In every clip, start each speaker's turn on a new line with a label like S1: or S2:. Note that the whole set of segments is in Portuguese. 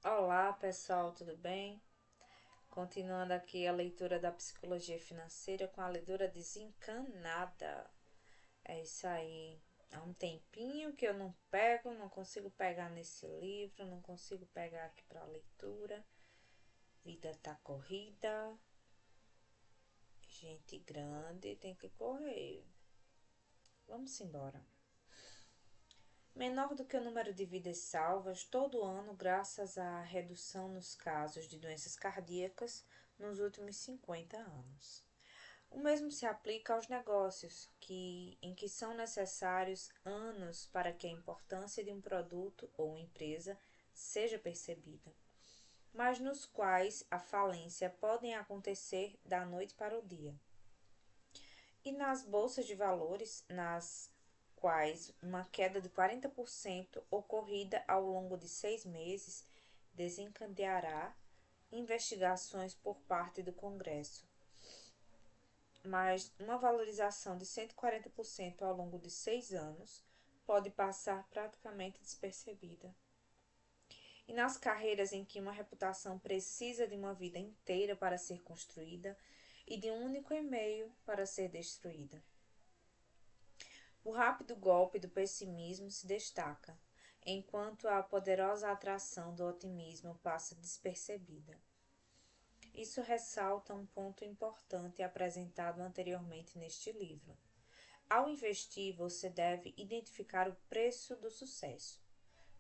S1: Olá, pessoal, tudo bem? Continuando aqui a leitura da psicologia financeira com a leitura desencanada. É isso aí. Há um tempinho que eu não pego, não consigo pegar nesse livro, não consigo pegar aqui para leitura. Vida tá corrida, gente grande tem que correr. Vamos embora. Menor do que o número de vidas salvas todo ano graças à redução nos casos de doenças cardíacas nos últimos 50 anos. O mesmo se aplica aos negócios, em que são necessários anos para que a importância de um produto ou empresa seja percebida, mas nos quais a falência pode acontecer da noite para o dia. E nas bolsas de valores, nas quais uma queda de 40% ocorrida ao longo de 6 meses desencadeará investigações por parte do Congresso, mas uma valorização de 140% ao longo de 6 anos pode passar praticamente despercebida. E nas carreiras em que uma reputação precisa de uma vida inteira para ser construída e de um único e-mail para ser destruída. O rápido golpe do pessimismo se destaca, enquanto a poderosa atração do otimismo passa despercebida. Isso ressalta um ponto importante apresentado anteriormente neste livro. Ao investir, você deve identificar o preço do sucesso,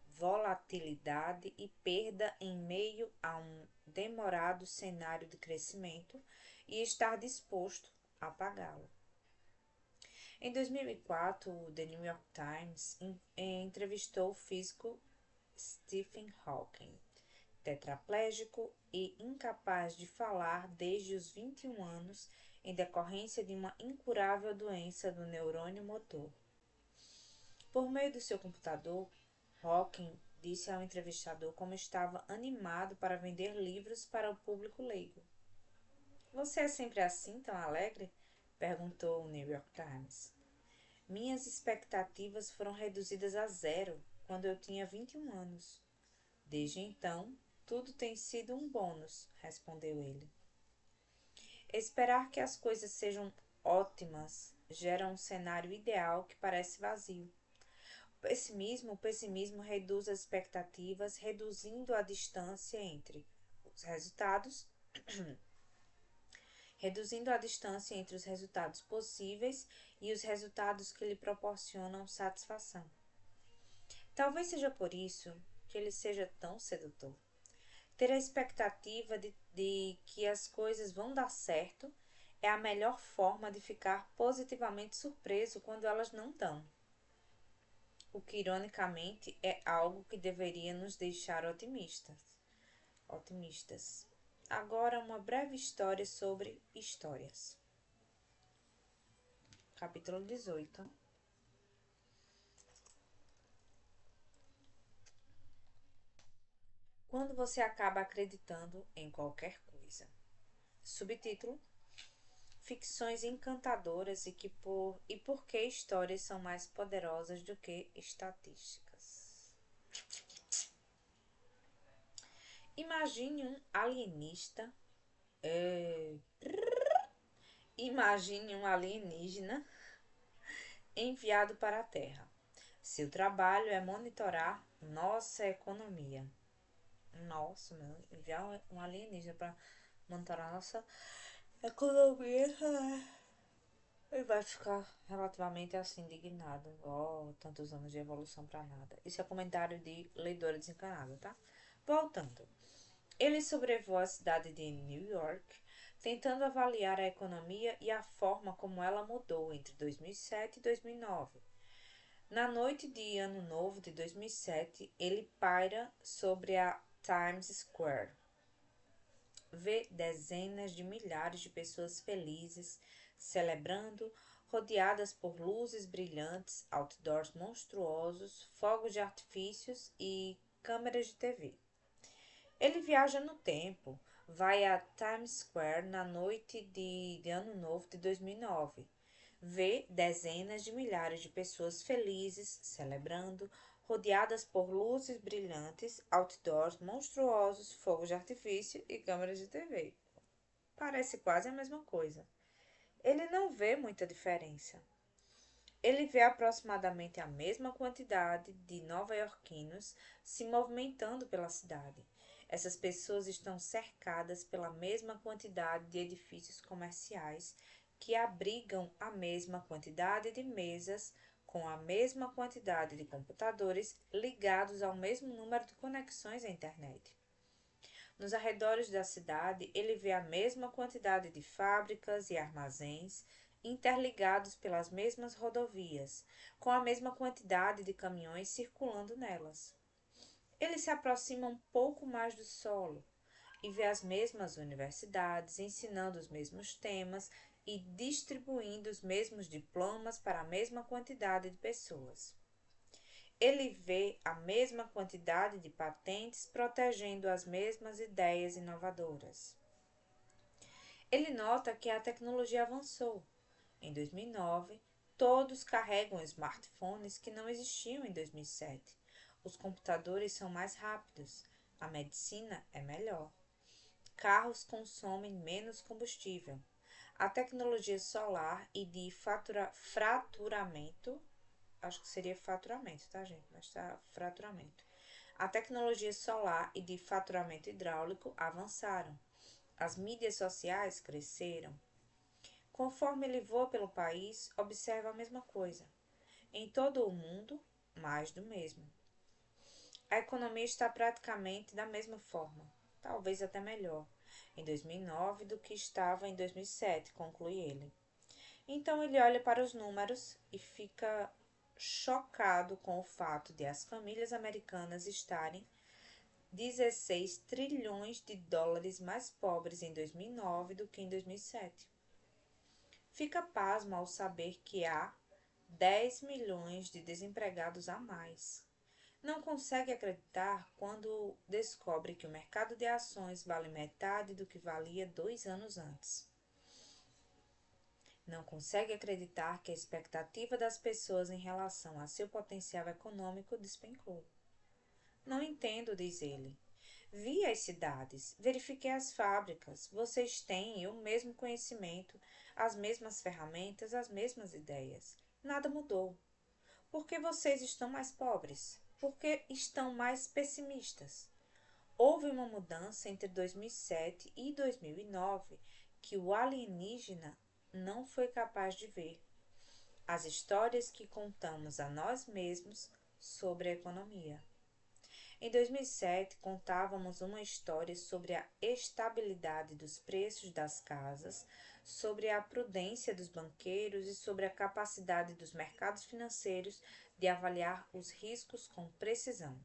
S1: volatilidade e perda em meio a um demorado cenário de crescimento e estar disposto a pagá-lo. Em 2004, o The New York Times entrevistou o físico Stephen Hawking, tetraplégico e incapaz de falar desde os 21 anos em decorrência de uma incurável doença do neurônio motor. Por meio do seu computador, Hawking disse ao entrevistador como estava animado para vender livros para o público leigo. "Você é sempre assim, tão alegre?" perguntou o New York Times. "Minhas expectativas foram reduzidas a zero quando eu tinha 21 anos. Desde então, tudo tem sido um bônus", respondeu ele. Esperar que as coisas sejam ótimas gera um cenário ideal que parece vazio. O pessimismo reduz as expectativas, reduzindo a distância entre os resultados, reduzindo a distância entre os resultados possíveis e os resultados que lhe proporcionam satisfação. Talvez seja por isso que ele seja tão sedutor. Ter a expectativa de que as coisas vão dar certo é a melhor forma de ficar positivamente surpreso quando elas não dão. O que, ironicamente, é algo que deveria nos deixar otimistas. Agora, uma breve história sobre histórias. Capítulo 18. Quando você acaba acreditando em qualquer coisa. Subtítulo: Ficções encantadoras e por que histórias são mais poderosas do que estatísticas. Imagine um alienista. É, Imagine um alienígena enviado para a Terra. Seu trabalho é monitorar nossa economia. Nossa, meu, enviar um alienígena para monitorar nossa economia. Ele vai ficar relativamente assim indignado. Oh, tantos anos de evolução para nada. Isso é comentário de leidora desencanada, tá? Voltando. Ele sobrevoa a cidade de New York, tentando avaliar a economia e a forma como ela mudou entre 2007 e 2009. Na noite de Ano Novo de 2007, ele paira sobre a Times Square. Vê dezenas de milhares de pessoas felizes, celebrando, rodeadas por luzes brilhantes, outdoors monstruosos, fogos de artifícios e câmeras de TV. Ele viaja no tempo, vai a Times Square na noite de Ano Novo de 2009. Vê dezenas de milhares de pessoas felizes, celebrando, rodeadas por luzes brilhantes, outdoors monstruosos, fogos de artifício e câmeras de TV. Parece quase a mesma coisa. Ele não vê muita diferença. Ele vê aproximadamente a mesma quantidade de nova-iorquinos se movimentando pela cidade. Essas pessoas estão cercadas pela mesma quantidade de edifícios comerciais que abrigam a mesma quantidade de mesas com a mesma quantidade de computadores ligados ao mesmo número de conexões à internet. Nos arredores da cidade, ele vê a mesma quantidade de fábricas e armazéns interligados pelas mesmas rodovias, com a mesma quantidade de caminhões circulando nelas. Ele se aproxima um pouco mais do solo e vê as mesmas universidades ensinando os mesmos temas e distribuindo os mesmos diplomas para a mesma quantidade de pessoas. Ele vê a mesma quantidade de patentes protegendo as mesmas ideias inovadoras. Ele nota que a tecnologia avançou. Em 2009, todos carregam smartphones que não existiam em 2007. Os computadores são mais rápidos, a medicina é melhor. Carros consomem menos combustível. A tecnologia solar e de fraturamento, acho que seria faturamento, tá, gente? Mas tá fraturamento. A tecnologia solar e de faturamento hidráulico avançaram. As mídias sociais cresceram. Conforme ele voa pelo país, observa a mesma coisa. Em todo o mundo, mais do mesmo. A economia está praticamente da mesma forma, talvez até melhor, em 2009 do que estava em 2007, conclui ele. Então ele olha para os números e fica chocado com o fato de as famílias americanas estarem 16 trilhões de dólares mais pobres em 2009 do que em 2007. Fica pasmo ao saber que há 10 milhões de desempregados a mais. Não consegue acreditar quando descobre que o mercado de ações vale metade do que valia 2 anos antes. Não consegue acreditar que a expectativa das pessoas em relação a seu potencial econômico despencou. Não entendo, diz ele. Vi as cidades, verifiquei as fábricas, vocês têm o mesmo conhecimento, as mesmas ferramentas, as mesmas ideias. Nada mudou. Por que vocês estão mais pobres? Por que estão mais pessimistas? Houve uma mudança entre 2007 e 2009 que o alienígena não foi capaz de ver. As histórias que contamos a nós mesmos sobre a economia. Em 2007, contávamos uma história sobre a estabilidade dos preços das casas, sobre a prudência dos banqueiros e sobre a capacidade dos mercados financeiros de avaliar os riscos com precisão.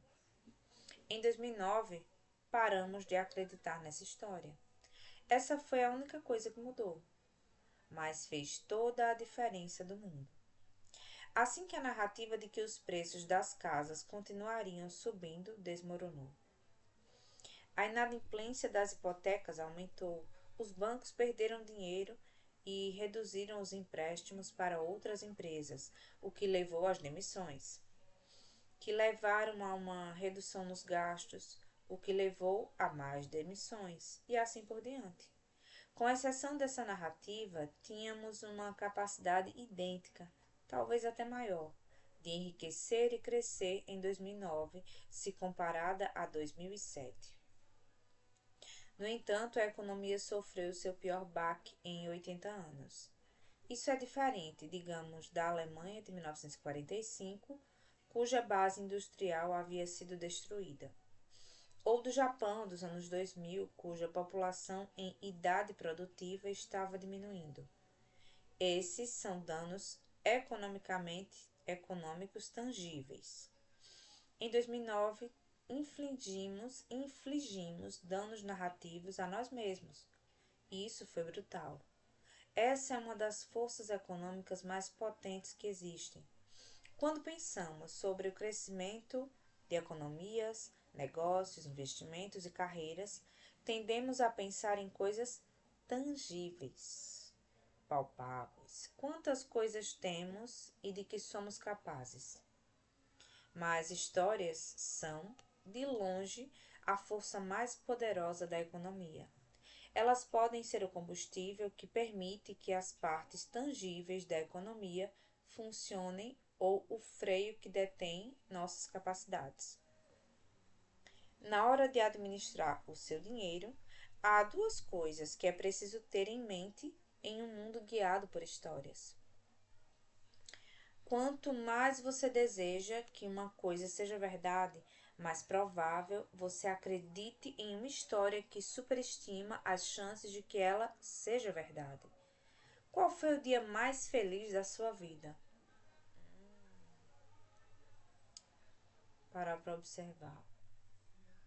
S1: Em 2009, paramos de acreditar nessa história. Essa foi a única coisa que mudou, mas fez toda a diferença do mundo. Assim que a narrativa de que os preços das casas continuariam subindo desmoronou. A inadimplência das hipotecas aumentou, os bancos perderam dinheiro e reduziram os empréstimos para outras empresas, o que levou às demissões, que levaram a uma redução nos gastos, o que levou a mais demissões, e assim por diante. Com exceção dessa narrativa, tínhamos uma capacidade idêntica, talvez até maior, de enriquecer e crescer em 2009, se comparada a 2007. No entanto, a economia sofreu seu pior baque em 80 anos. Isso é diferente, digamos, da Alemanha de 1945, cuja base industrial havia sido destruída, ou do Japão dos anos 2000, cuja população em idade produtiva estava diminuindo. Esses são danos econômicos tangíveis. Em 2009, infligimos danos narrativos a nós mesmos. E isso foi brutal. Essa é uma das forças econômicas mais potentes que existem. Quando pensamos sobre o crescimento de economias, negócios, investimentos e carreiras, tendemos a pensar em coisas tangíveis, palpáveis. Quantas coisas temos e de que somos capazes? mas histórias são, de longe, a força mais poderosa da economia. Elas podem ser o combustível que permite que as partes tangíveis da economia funcionem ou o freio que detém nossas capacidades. Na hora de administrar o seu dinheiro, há duas coisas que é preciso ter em mente em um mundo guiado por histórias. Quanto mais você deseja que uma coisa seja verdade, mais provável você acredite em uma história que superestima as chances de que ela seja verdade. Qual foi o dia mais feliz da sua vida? Parar para observar,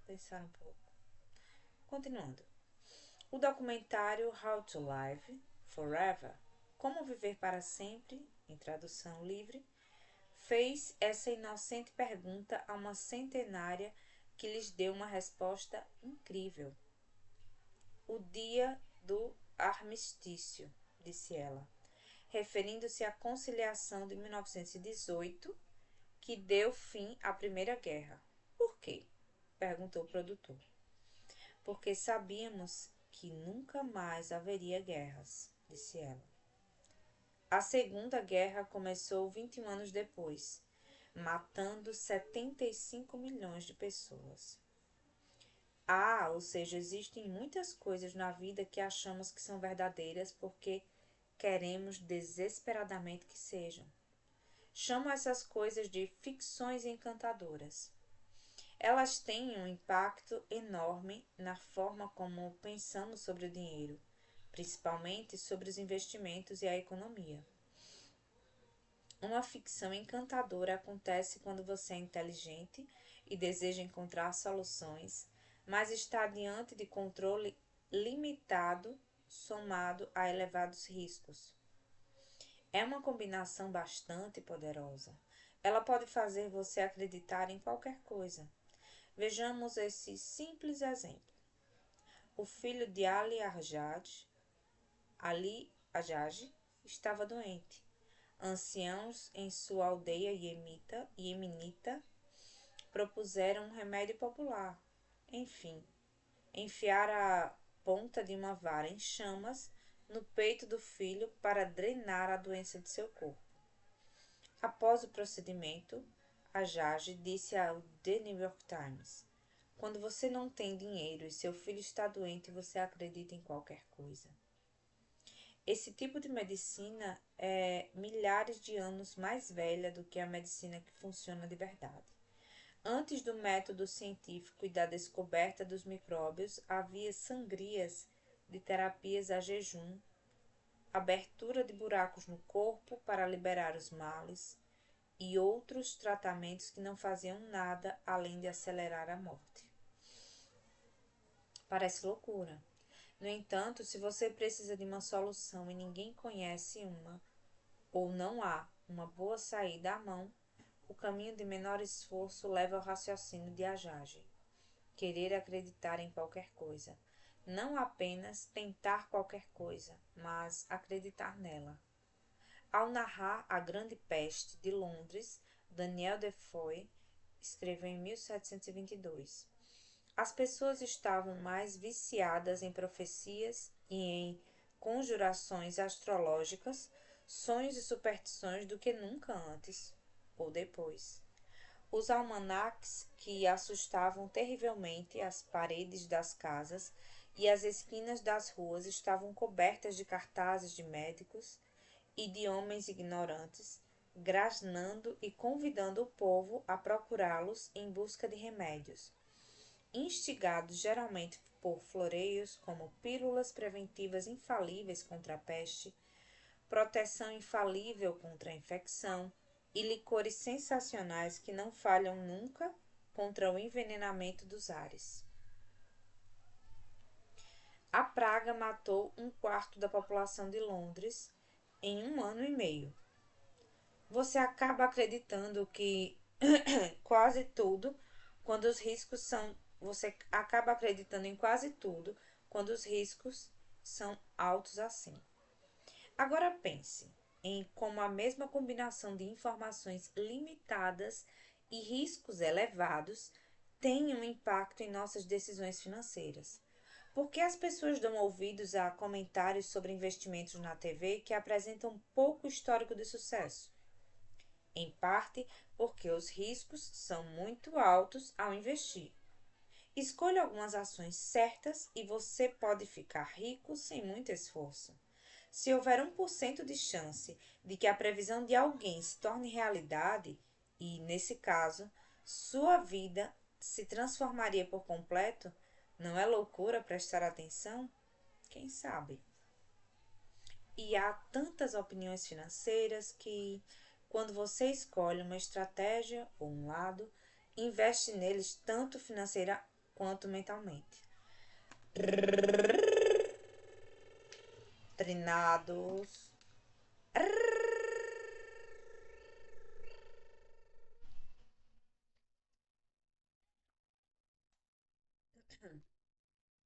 S1: pensar um pouco. Continuando. O documentário How to Live Forever, Como Viver para Sempre, em tradução livre, fez essa inocente pergunta a uma centenária que lhes deu uma resposta incrível. O dia do armistício, disse ela, referindo-se à conciliação de 1918, que deu fim à Primeira Guerra. Por quê? Perguntou o produtor. Porque sabíamos que nunca mais haveria guerras, disse ela. A Segunda Guerra começou 21 anos depois, matando 75 milhões de pessoas. Ou seja, existem muitas coisas na vida que achamos que são verdadeiras porque queremos desesperadamente que sejam. Chamo essas coisas de ficções encantadoras. Elas têm um impacto enorme na forma como pensamos sobre o dinheiro, principalmente sobre os investimentos e a economia. Uma ficção encantadora acontece quando você é inteligente e deseja encontrar soluções, mas está diante de controle limitado somado a elevados riscos. É uma combinação bastante poderosa. Ela pode fazer você acreditar em qualquer coisa. Vejamos esse simples exemplo. O filho de Ali Hajjaj, estava doente. Anciãos em sua aldeia iemenita propuseram um remédio popular. Enfim, enfiar a ponta de uma vara em chamas no peito do filho para drenar a doença de seu corpo. Após o procedimento, Hajjaj disse ao The New York Times: quando você não tem dinheiro e seu filho está doente, você acredita em qualquer coisa. Esse tipo de medicina é milhares de anos mais velha do que a medicina que funciona de verdade. Antes do método científico e da descoberta dos micróbios, havia sangrias de terapias a jejum, abertura de buracos no corpo para liberar os males e outros tratamentos que não faziam nada além de acelerar a morte. Parece loucura. No entanto, se você precisa de uma solução e ninguém conhece uma, ou não há uma boa saída à mão, o caminho de menor esforço leva ao raciocínio de Hajjaj. Querer acreditar em qualquer coisa. Não apenas tentar qualquer coisa, mas acreditar nela. Ao narrar A Grande Peste de Londres, Daniel Defoe escreveu em 1722. As pessoas estavam mais viciadas em profecias e em conjurações astrológicas, sonhos e superstições do que nunca antes ou depois. Os almanaques que assustavam terrivelmente as paredes das casas e as esquinas das ruas estavam cobertas de cartazes de médicos e de homens ignorantes, grasnando e convidando o povo a procurá-los em busca de remédios, instigados geralmente por floreios como pílulas preventivas infalíveis contra a peste, proteção infalível contra a infecção e licores sensacionais que não falham nunca contra o envenenamento dos ares. A praga matou 1/4 da população de Londres em 1 ano e meio. Você acaba acreditando que quase tudo quando os riscos são você acaba acreditando em quase tudo quando os riscos são altos assim. Agora pense em como a mesma combinação de informações limitadas e riscos elevados têm um impacto em nossas decisões financeiras. Por que as pessoas dão ouvidos a comentários sobre investimentos na TV que apresentam pouco histórico de sucesso? Em parte porque os riscos são muito altos ao investir. Escolha algumas ações certas e você pode ficar rico sem muito esforço. Se houver 1% de chance de que a previsão de alguém se torne realidade, e, nesse caso, sua vida se transformaria por completo, não é loucura prestar atenção? Quem sabe? E há tantas opiniões financeiras que, quando você escolhe uma estratégia ou um lado, investe neles tanto financeira quanto mentalmente. Treinados.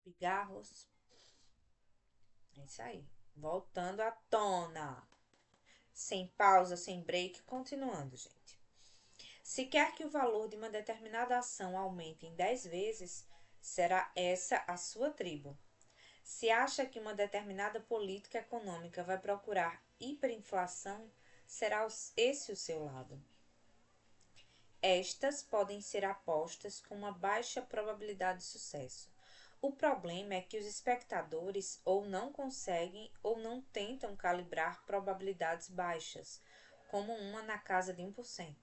S1: Pigarros. É isso aí. Voltando à tona. Sem pausa, sem break, continuando, gente. Se quer que o valor de uma determinada ação aumente em 10 vezes, será essa a sua tribo. Se acha que uma determinada política econômica vai procurar hiperinflação, será esse o seu lado. Estas podem ser apostas com uma baixa probabilidade de sucesso. O problema é que os espectadores ou não conseguem ou não tentam calibrar probabilidades baixas, como uma na casa de 1%.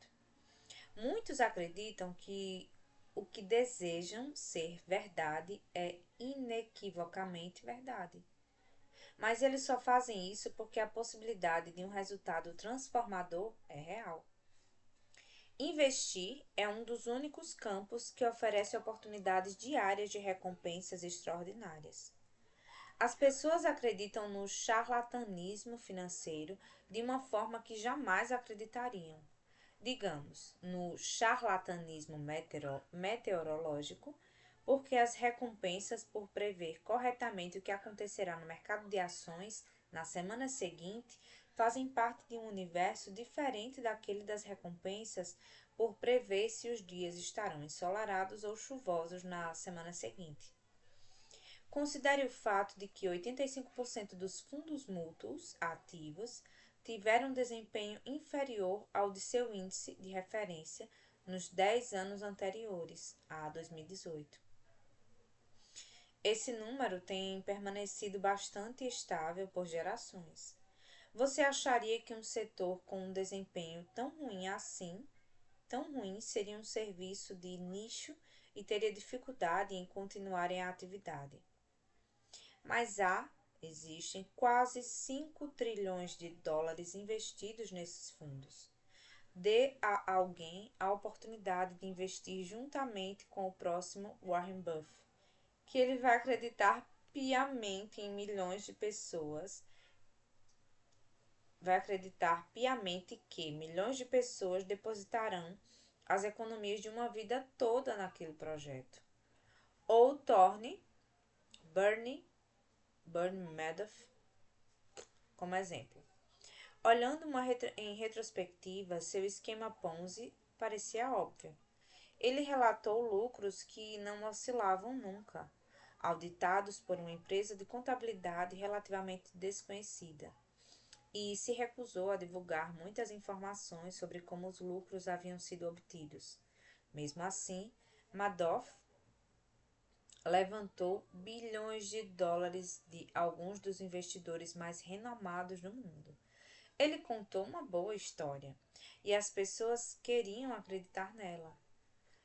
S1: Muitos acreditam que o que desejam ser verdade é inequivocamente verdade. Mas eles só fazem isso porque a possibilidade de um resultado transformador é real. Investir é um dos únicos campos que oferece oportunidades diárias de recompensas extraordinárias. As pessoas acreditam no charlatanismo financeiro de uma forma que jamais acreditariam. Digamos, no charlatanismo meteorológico, porque as recompensas por prever corretamente o que acontecerá no mercado de ações na semana seguinte fazem parte de um universo diferente daquele das recompensas por prever se os dias estarão ensolarados ou chuvosos na semana seguinte. Considere o fato de que 85% dos fundos mútuos ativos tiveram desempenho inferior ao de seu índice de referência nos 10 anos anteriores a 2018. Esse número tem permanecido bastante estável por gerações. Você acharia que um setor com um desempenho tão ruim seria um serviço de nicho e teria dificuldade em continuar em atividade? Mas existem quase 5 trilhões de dólares investidos nesses fundos. Dê a alguém a oportunidade de investir juntamente com o próximo Warren Buffett, que ele vai acreditar piamente em milhões de pessoas, vai acreditar piamente que milhões de pessoas depositarão as economias de uma vida toda naquele projeto. Ou torne Bernie Madoff como exemplo. Olhando em retrospectiva, seu esquema Ponzi parecia óbvio. Ele relatou lucros que não oscilavam nunca, auditados por uma empresa de contabilidade relativamente desconhecida, e se recusou a divulgar muitas informações sobre como os lucros haviam sido obtidos. Mesmo assim, Madoff levantou bilhões de dólares de alguns dos investidores mais renomados do mundo. Ele contou uma boa história e as pessoas queriam acreditar nela.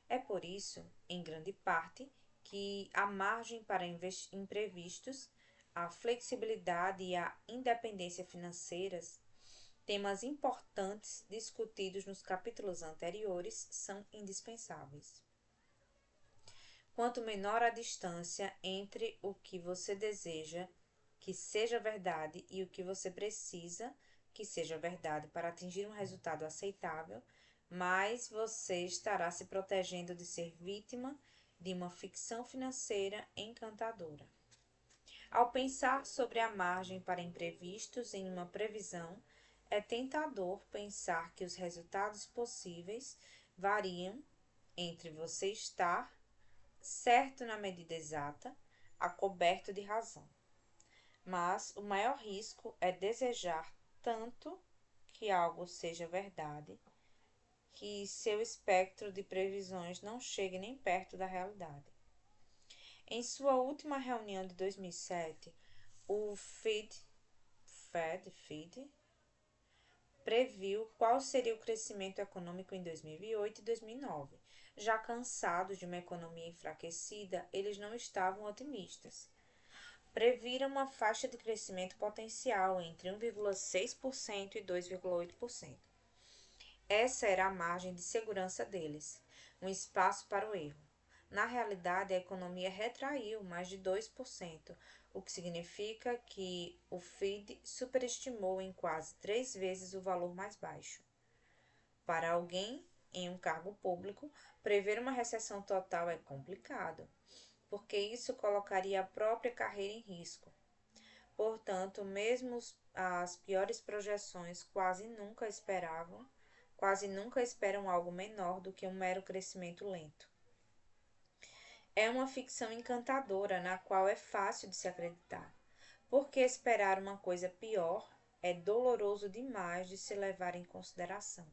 S1: É por isso, em grande parte, que a margem para imprevistos, a flexibilidade e a independência financeiras, temas importantes discutidos nos capítulos anteriores, são indispensáveis. Quanto menor a distância entre o que você deseja que seja verdade e o que você precisa que seja verdade para atingir um resultado aceitável, mais você estará se protegendo de ser vítima de uma ficção financeira encantadora. Ao pensar sobre a margem para imprevistos em uma previsão, é tentador pensar que os resultados possíveis variam entre você estar certo na medida exata, a coberto de razão. Mas o maior risco é desejar tanto que algo seja verdade, que seu espectro de previsões não chegue nem perto da realidade. Em sua última reunião de 2007, o Fed previu qual seria o crescimento econômico em 2008 e 2009. Já cansados de uma economia enfraquecida, eles não estavam otimistas. Previram uma faixa de crescimento potencial entre 1,6% e 2,8%. Essa era a margem de segurança deles, um espaço para o erro. Na realidade, a economia retraiu mais de 2%, o que significa que o Fed superestimou em quase 3 vezes o valor mais baixo. Para alguém em um cargo público, prever uma recessão total é complicado, porque isso colocaria a própria carreira em risco. Portanto, mesmo as piores projeções quase nunca esperam algo menor do que um mero crescimento lento. É uma ficção encantadora na qual é fácil de se acreditar, porque esperar uma coisa pior é doloroso demais de se levar em consideração.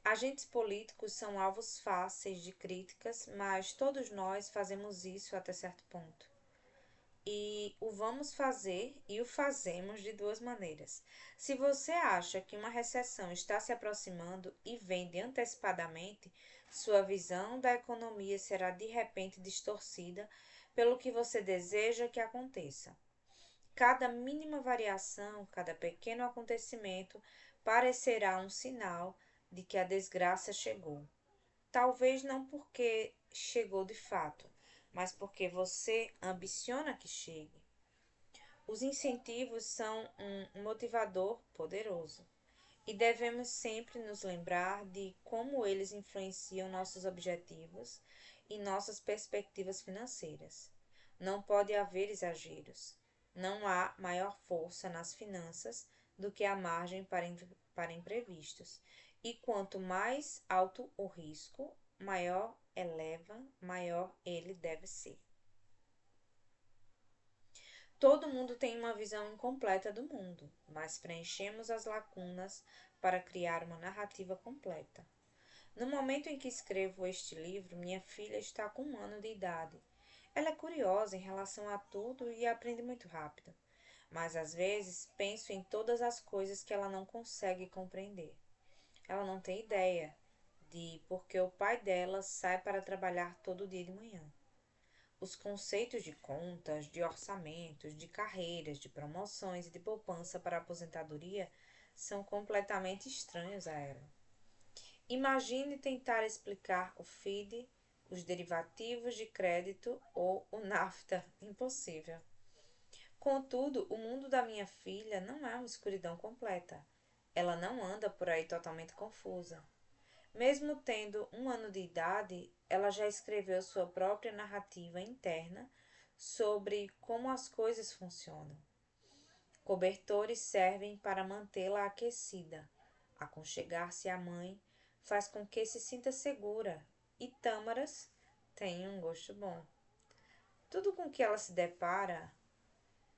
S1: Agentes políticos são alvos fáceis de críticas, mas todos nós fazemos isso até certo ponto. E o vamos fazer e o fazemos de duas maneiras. Se você acha que uma recessão está se aproximando e vende antecipadamente, sua visão da economia será de repente distorcida pelo que você deseja que aconteça. Cada mínima variação, cada pequeno acontecimento parecerá um sinal de que a desgraça chegou. Talvez não porque chegou de fato, mas porque você ambiciona que chegue. Os incentivos são um motivador poderoso e devemos sempre nos lembrar de como eles influenciam nossos objetivos e nossas perspectivas financeiras. Não pode haver exageros. Não há maior força nas finanças do que a margem para imprevistos. E quanto mais alto o risco, maior ele deve ser. Todo mundo tem uma visão incompleta do mundo, mas preenchemos as lacunas para criar uma narrativa completa. No momento em que escrevo este livro, minha filha está com 1 ano de idade. Ela é curiosa em relação a tudo e aprende muito rápido, mas às vezes penso em todas as coisas que ela não consegue compreender. Ela não tem ideia de por que o pai dela sai para trabalhar todo dia de manhã. Os conceitos de contas, de orçamentos, de carreiras, de promoções e de poupança para a aposentadoria são completamente estranhos a ela. Imagine tentar explicar o FIDE, os derivativos de crédito ou o NAFTA. Impossível. Contudo, o mundo da minha filha não é uma escuridão completa. Ela não anda por aí totalmente confusa. Mesmo tendo 1 ano de idade, ela já escreveu sua própria narrativa interna sobre como as coisas funcionam. Cobertores servem para mantê-la aquecida. Aconchegar-se à mãe faz com que se sinta segura e tâmaras têm um gosto bom. Tudo com que ela se depara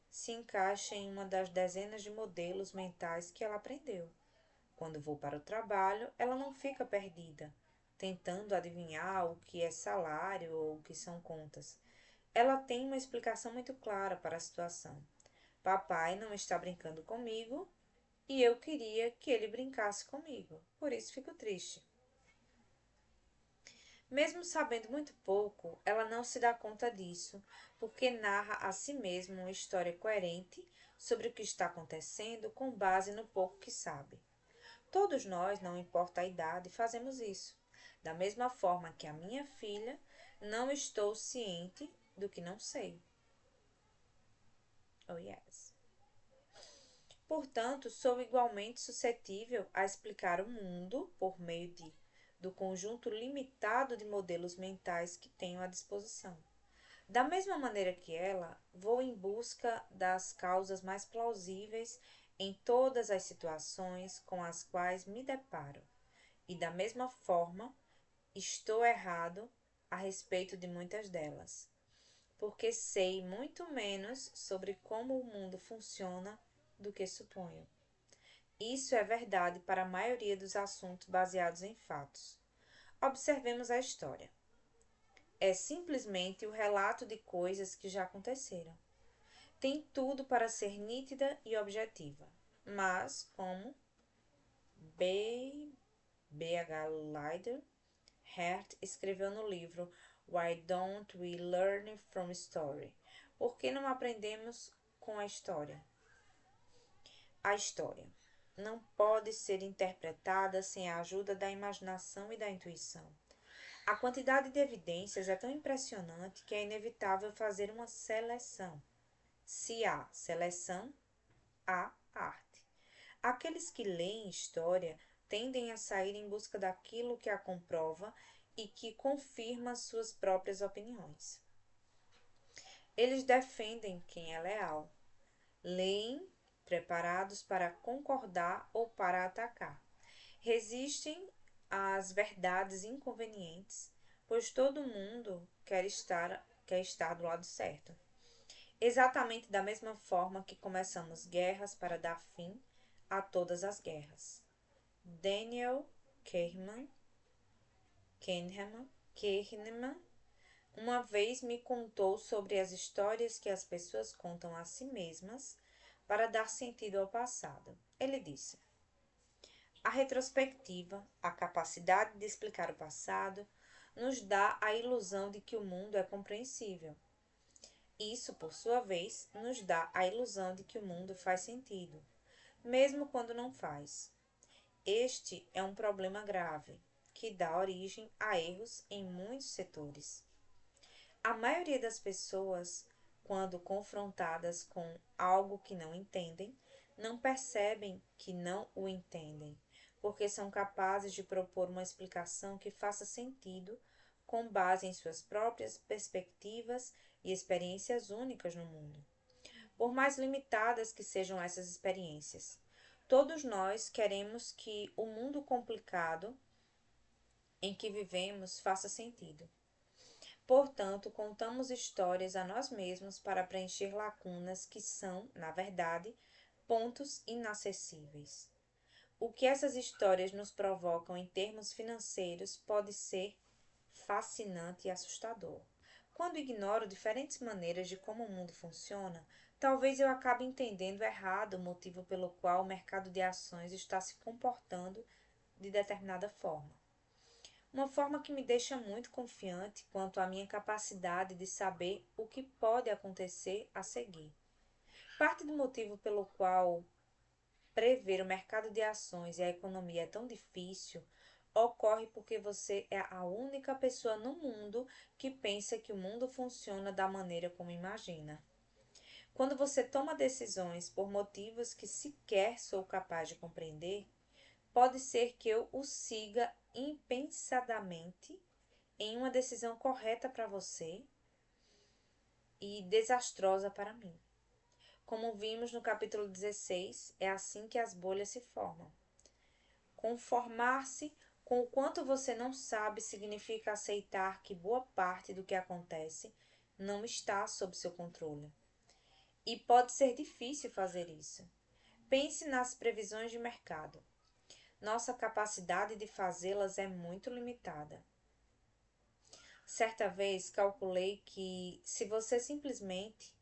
S1: se encaixa em uma das dezenas de modelos mentais que ela aprendeu. Quando vou para o trabalho, ela não fica perdida, tentando adivinhar o que é salário ou o que são contas. Ela tem uma explicação muito clara para a situação. Papai não está brincando comigo e eu queria que ele brincasse comigo, por isso fico triste. Mesmo sabendo muito pouco, ela não se dá conta disso, porque narra a si mesma uma história coerente sobre o que está acontecendo com base no pouco que sabe. Todos nós, não importa a idade, fazemos isso. Da mesma forma que a minha filha, não estou ciente do que não sei. Oh, yes. Portanto, sou igualmente suscetível a explicar o mundo por meio do conjunto limitado de modelos mentais que tenho à disposição. Da mesma maneira que ela, vou em busca das causas mais plausíveis em todas as situações com as quais me deparo. e da mesma forma estou errado a respeito de muitas delas, porque sei muito menos sobre como o mundo funciona do que suponho. Isso é verdade para a maioria dos assuntos baseados em fatos. Observemos a história. É simplesmente o relato de coisas que já aconteceram. Tem tudo para ser nítida e objetiva, mas, como B.H. Leider Hart escreveu no livro Why Don't We Learn from Story? Por que não aprendemos com a história? A história não pode ser interpretada sem a ajuda da imaginação e da intuição. A quantidade de evidências é tão impressionante que é inevitável fazer uma seleção. Se há seleção, há arte. Aqueles que leem história tendem a sair em busca daquilo que a comprova e que confirma suas próprias opiniões. Eles defendem quem é leal. Leem preparados para concordar ou para atacar. Resistem às verdades inconvenientes, pois todo mundo quer estar do lado certo. Exatamente da mesma forma que começamos guerras para dar fim a todas as guerras. Daniel Kahneman uma vez me contou sobre as histórias que as pessoas contam a si mesmas para dar sentido ao passado. Ele disse: a retrospectiva, a capacidade de explicar o passado, nos dá a ilusão de que o mundo é compreensível. Isso, por sua vez, nos dá a ilusão de que o mundo faz sentido, mesmo quando não faz. Este é um problema grave, que dá origem a erros em muitos setores. A maioria das pessoas, quando confrontadas com algo que não entendem, não percebem que não o entendem, porque são capazes de propor uma explicação que faça sentido com base em suas próprias perspectivas e experiências únicas no mundo. Por mais limitadas que sejam essas experiências, todos nós queremos que o mundo complicado em que vivemos faça sentido. Portanto, contamos histórias a nós mesmos para preencher lacunas que são, na verdade, pontos inacessíveis. O que essas histórias nos provocam em termos financeiros pode ser fascinante e assustador. Quando ignoro diferentes maneiras de como o mundo funciona, talvez eu acabe entendendo errado o motivo pelo qual o mercado de ações está se comportando de determinada forma. Uma forma que me deixa muito confiante quanto à minha capacidade de saber o que pode acontecer a seguir. Parte do motivo pelo qual prever o mercado de ações e a economia é tão difícil ocorre porque você é a única pessoa no mundo que pensa que o mundo funciona da maneira como imagina. Quando você toma decisões por motivos que sequer sou capaz de compreender, pode ser que eu o siga impensadamente em uma decisão correta para você e desastrosa para mim. Como vimos no capítulo 16, é assim que as bolhas se formam. Conformar-se com o quanto você não sabe significa aceitar que boa parte do que acontece não está sob seu controle. E pode ser difícil fazer isso. Pense nas previsões de mercado. Nossa capacidade de fazê-las é muito limitada. Certa vez calculei que, se você simplesmente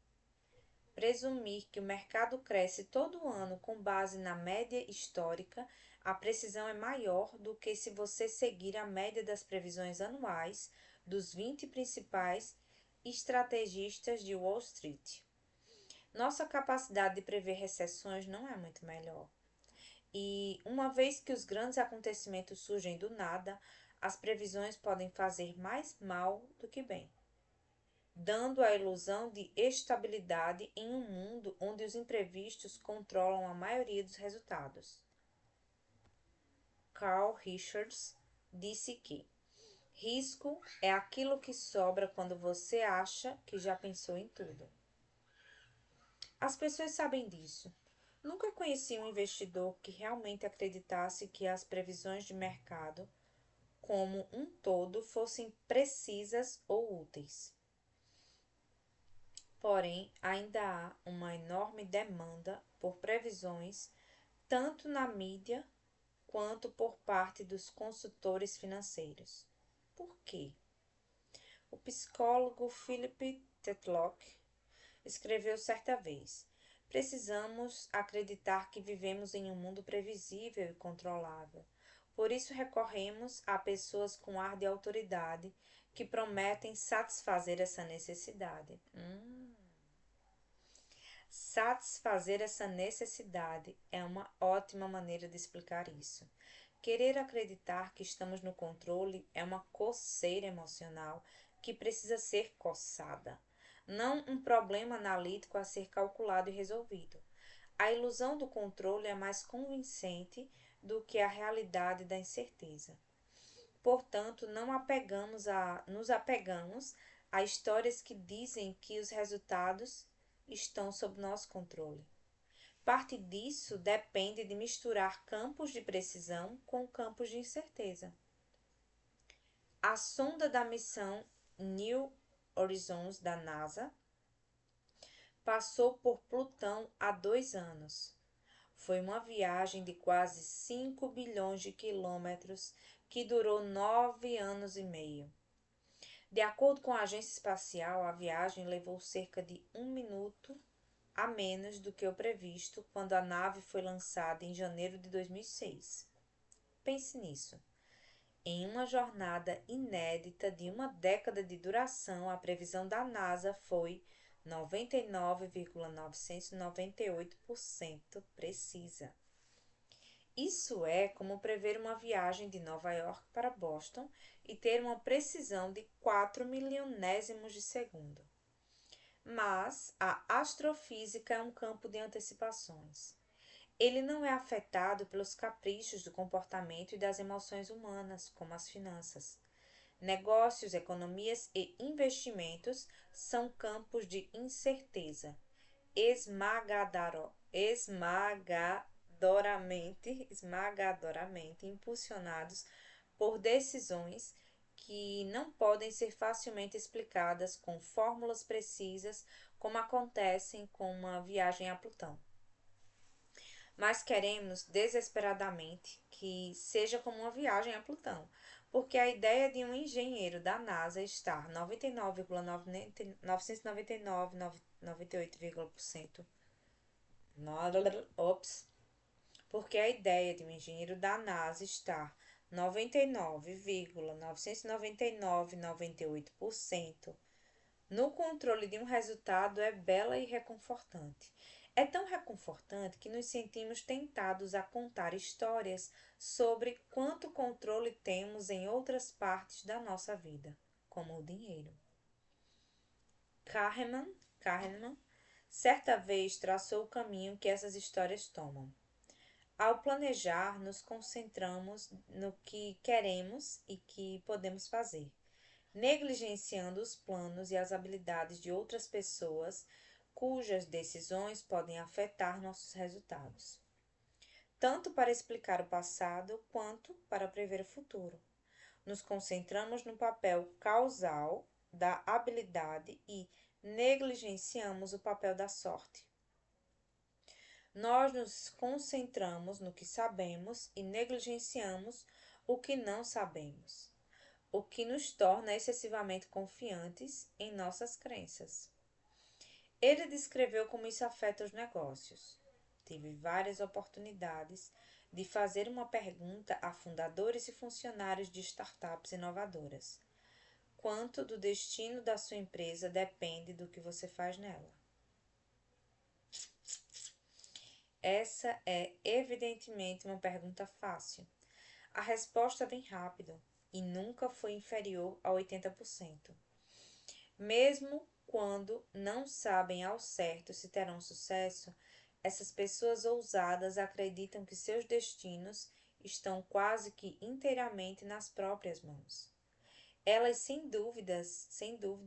S1: presumir que o mercado cresce todo ano com base na média histórica, a precisão é maior do que se você seguir a média das previsões anuais dos 20 principais estrategistas de Wall Street. Nossa capacidade de prever recessões não é muito melhor. E, uma vez que os grandes acontecimentos surgem do nada, as previsões podem fazer mais mal do que bem, dando a ilusão de estabilidade em um mundo onde os imprevistos controlam a maioria dos resultados. Carl Richards disse que risco é aquilo que sobra quando você acha que já pensou em tudo. As pessoas sabem disso. Nunca conheci um investidor que realmente acreditasse que as previsões de mercado, como um todo, fossem precisas ou úteis. Porém, ainda há uma enorme demanda por previsões, tanto na mídia quanto por parte dos consultores financeiros. Por quê? O psicólogo Philip Tetlock escreveu certa vez: precisamos acreditar que vivemos em um mundo previsível e controlável. Por isso recorremos a pessoas com ar de autoridade que prometem satisfazer essa necessidade. Satisfazer essa necessidade é uma ótima maneira de explicar isso. Querer acreditar que estamos no controle é uma coceira emocional que precisa ser coçada, não um problema analítico a ser calculado e resolvido. A ilusão do controle é mais convincente do que a realidade da incerteza. Portanto, nos apegamos a histórias que dizem que os resultados estão sob nosso controle. Parte disso depende de misturar campos de precisão com campos de incerteza. A sonda da missão New Horizons da NASA passou por Plutão há 2 anos. Foi uma viagem de quase 5 bilhões de quilômetros que durou 9 anos e meio. De acordo com a agência espacial, a viagem levou cerca de 1 minuto a menos do que o previsto quando a nave foi lançada em janeiro de 2006. Pense nisso. Em uma jornada inédita de uma década de duração, a previsão da NASA foi 99,998% precisa. Isso é como prever uma viagem de Nova York para Boston e ter uma precisão de 4 milionésimos de segundo. Mas a astrofísica é um campo de antecipações. Ele não é afetado pelos caprichos do comportamento e das emoções humanas, como as finanças. Negócios, economias e investimentos são campos de incerteza, esmagadoramente impulsionados por decisões que não podem ser facilmente explicadas com fórmulas precisas, como acontecem com uma viagem a Plutão. Mas queremos desesperadamente que seja como uma viagem a Plutão, porque a ideia de um engenheiro da NASA estar 99,999,98%. Porque a ideia de um engenheiro da NASA estar 99,999,98% no controle de um resultado é bela e reconfortante. É tão reconfortante que nos sentimos tentados a contar histórias sobre quanto controle temos em outras partes da nossa vida, como o dinheiro. Kahneman certa vez traçou o caminho que essas histórias tomam. Ao planejar, nos concentramos no que queremos e que podemos fazer, negligenciando os planos e as habilidades de outras pessoas cujas decisões podem afetar nossos resultados, tanto para explicar o passado quanto para prever o futuro. Nos concentramos no papel causal da habilidade e negligenciamos o papel da sorte. Nós nos concentramos no que sabemos e negligenciamos o que não sabemos, o que nos torna excessivamente confiantes em nossas crenças. Ele descreveu como isso afeta os negócios. Tive várias oportunidades de fazer uma pergunta a fundadores e funcionários de startups inovadoras. Quanto do destino da sua empresa depende do que você faz nela? Essa é evidentemente uma pergunta fácil. A resposta vem rápido e nunca foi inferior a 80%. Mesmo quando não sabem ao certo se terão sucesso, essas pessoas ousadas acreditam que seus destinos estão quase que inteiramente nas próprias mãos. Elas, sem dúvida,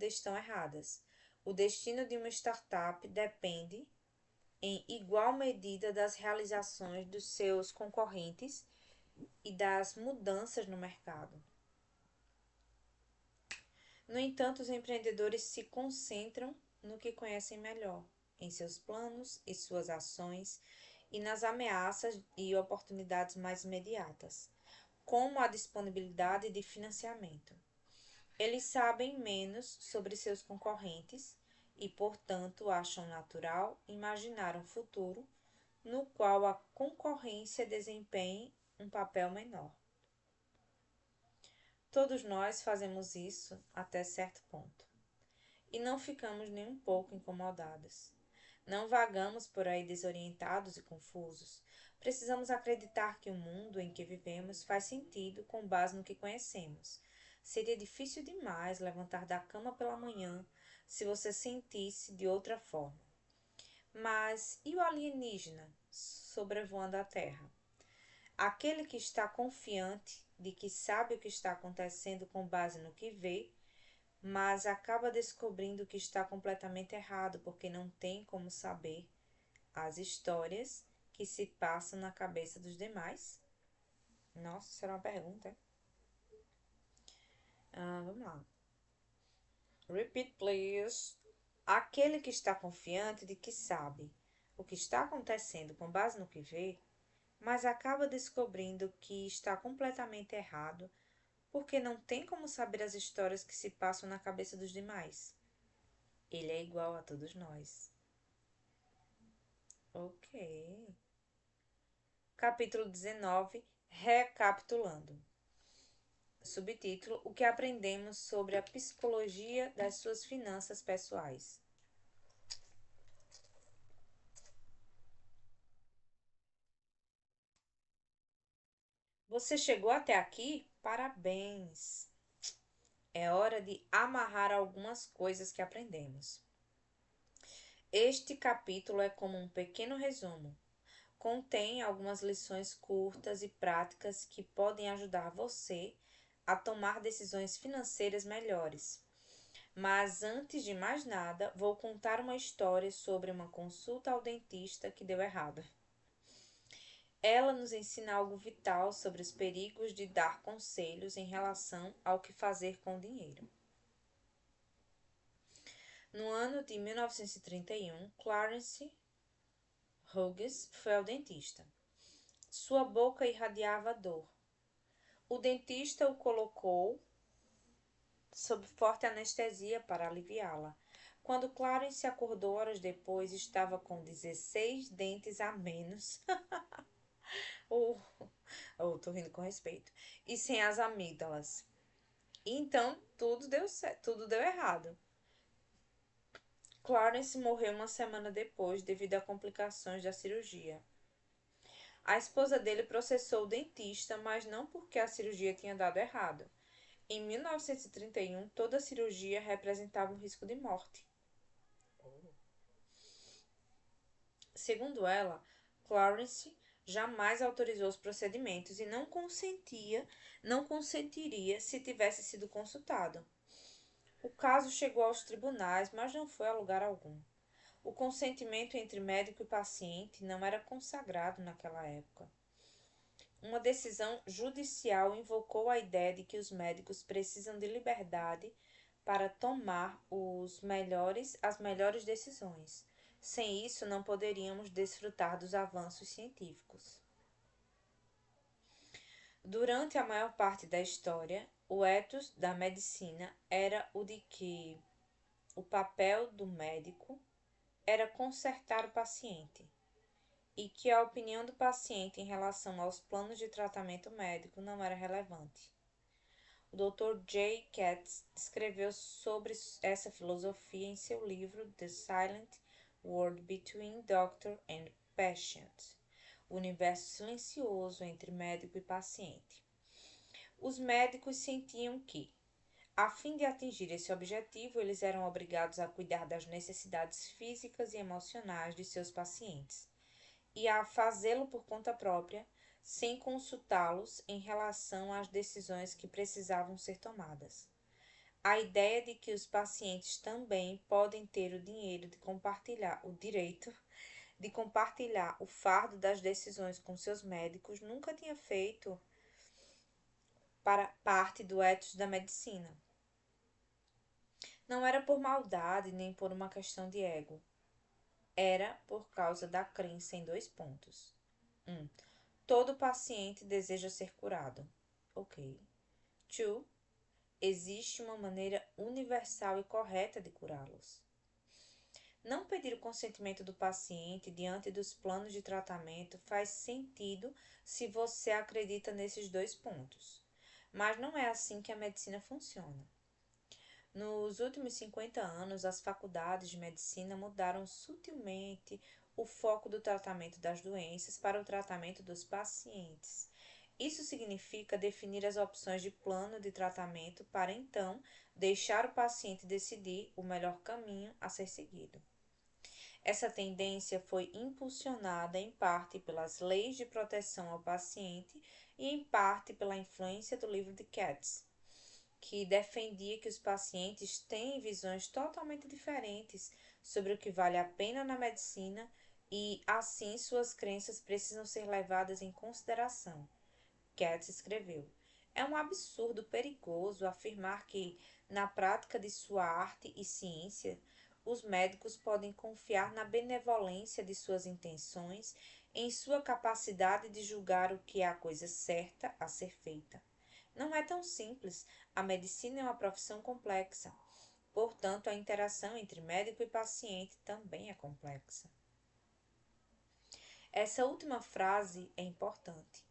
S1: estão erradas. O destino de uma startup depende, em igual medida das realizações dos seus concorrentes e das mudanças no mercado. No entanto, os empreendedores se concentram no que conhecem melhor, em seus planos e suas ações e nas ameaças e oportunidades mais imediatas, como a disponibilidade de financiamento. Eles sabem menos sobre seus concorrentes e, portanto, acham natural imaginar um futuro no qual a concorrência desempenhe um papel menor. Todos nós fazemos isso até certo ponto. E não ficamos nem um pouco incomodados. Não vagamos por aí desorientados e confusos. Precisamos acreditar que o mundo em que vivemos faz sentido com base no que conhecemos. Seria difícil demais levantar da cama pela manhã se você sentisse de outra forma. Mas e o alienígena sobrevoando a Terra? Aquele que está confiante de que sabe o que está acontecendo com base no que vê, mas acaba descobrindo que está completamente errado porque não tem como saber as histórias que se passam na cabeça dos demais? Nossa, isso era uma pergunta. Vamos lá. Repeat, please. Aquele que está confiante de que sabe o que está acontecendo com base no que vê, mas acaba descobrindo que está completamente errado porque não tem como saber as histórias que se passam na cabeça dos demais. Ele é igual a todos nós. Ok. Capítulo 19, recapitulando. Subtítulo: O que aprendemos sobre a psicologia das suas finanças pessoais. Você chegou até aqui? Parabéns! É hora de amarrar algumas coisas que aprendemos. Este capítulo é como um pequeno resumo. Contém algumas lições curtas e práticas que podem ajudar você a tomar decisões financeiras melhores. Mas antes de mais nada, vou contar uma história sobre uma consulta ao dentista que deu errado. Ela nos ensina algo vital sobre os perigos de dar conselhos em relação ao que fazer com o dinheiro. No ano de 1931, Clarence Hughes foi ao dentista. Sua boca irradiava dor. O dentista o colocou sob forte anestesia para aliviá-la. Quando Clarence acordou horas depois, estava com 16 dentes a menos. Tô rindo com respeito. E sem as amígdalas. Então, tudo deu errado. Clarence morreu uma semana depois devido a complicações da cirurgia. A esposa dele processou o dentista, mas não porque a cirurgia tinha dado errado. Em 1931, toda cirurgia representava um risco de morte. Segundo ela, Clarence jamais autorizou os procedimentos e não consentiria se tivesse sido consultado. O caso chegou aos tribunais, mas não foi a lugar algum. O consentimento entre médico e paciente não era consagrado naquela época. Uma decisão judicial invocou a ideia de que os médicos precisam de liberdade para tomar as melhores decisões. Sem isso, não poderíamos desfrutar dos avanços científicos. Durante a maior parte da história, o ethos da medicina era o de que o papel do médico era consertar o paciente e que a opinião do paciente em relação aos planos de tratamento médico não era relevante. O Dr. J. Katz escreveu sobre essa filosofia em seu livro The Silent World Between Doctor and Patient, o universo silencioso entre médico e paciente. Os médicos sentiam que, a fim de atingir esse objetivo, eles eram obrigados a cuidar das necessidades físicas e emocionais de seus pacientes e a fazê-lo por conta própria, sem consultá-los em relação às decisões que precisavam ser tomadas. A ideia de que os pacientes também podem ter o direito de compartilhar o fardo das decisões com seus médicos nunca tinha feito para parte do ethos da medicina. Não era por maldade nem por uma questão de ego. Era por causa da crença em 2 pontos. 1. Todo paciente deseja ser curado. Ok. 2. Existe uma maneira universal e correta de curá-los. Não pedir o consentimento do paciente diante dos planos de tratamento faz sentido se você acredita nesses 2 pontos. Mas não é assim que a medicina funciona. Nos últimos 50 anos, as faculdades de medicina mudaram sutilmente o foco do tratamento das doenças para o tratamento dos pacientes. Isso significa definir as opções de plano de tratamento para então deixar o paciente decidir o melhor caminho a ser seguido. Essa tendência foi impulsionada em parte pelas leis de proteção ao paciente e em parte pela influência do livro de Katz, que defendia que os pacientes têm visões totalmente diferentes sobre o que vale a pena na medicina e, assim, suas crenças precisam ser levadas em consideração. Katz escreveu: é um absurdo perigoso afirmar que, na prática de sua arte e ciência, os médicos podem confiar na benevolência de suas intenções, em sua capacidade de julgar o que é a coisa certa a ser feita. Não é tão simples. A medicina é uma profissão complexa. Portanto, a interação entre médico e paciente também é complexa. Essa última frase é importante.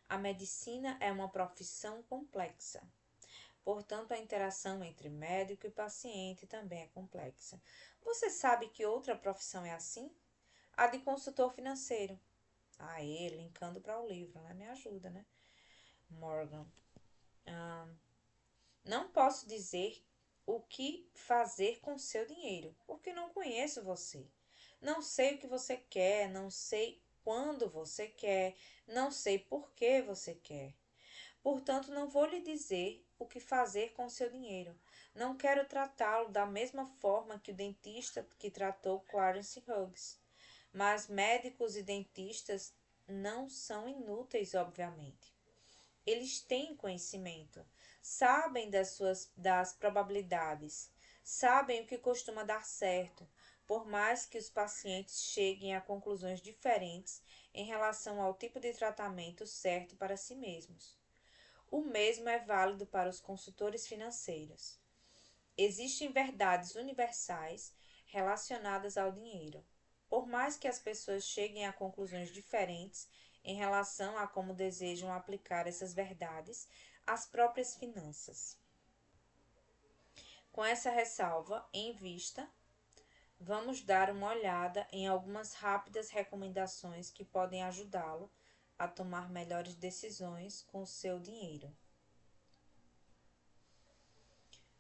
S1: A medicina é uma profissão complexa. Portanto, a interação entre médico e paciente também é complexa. Você sabe que outra profissão é assim? A de consultor financeiro. Aí, linkando para o livro, né? Me ajuda, né? Morgan. Não posso dizer o que fazer com seu dinheiro, porque não conheço você. Não sei o que você quer, não sei quando você quer, não sei por que você quer. Portanto, não vou lhe dizer o que fazer com seu dinheiro. Não quero tratá-lo da mesma forma que o dentista que tratou Clarence Hughes. Mas médicos e dentistas não são inúteis, obviamente. Eles têm conhecimento, sabem das probabilidades, sabem o que costuma dar certo, por mais que os pacientes cheguem a conclusões diferentes em relação ao tipo de tratamento certo para si mesmos. O mesmo é válido para os consultores financeiros. Existem verdades universais relacionadas ao dinheiro. Por mais que as pessoas cheguem a conclusões diferentes em relação a como desejam aplicar essas verdades às próprias finanças. Com essa ressalva em vista, vamos dar uma olhada em algumas rápidas recomendações que podem ajudá-lo a tomar melhores decisões com o seu dinheiro.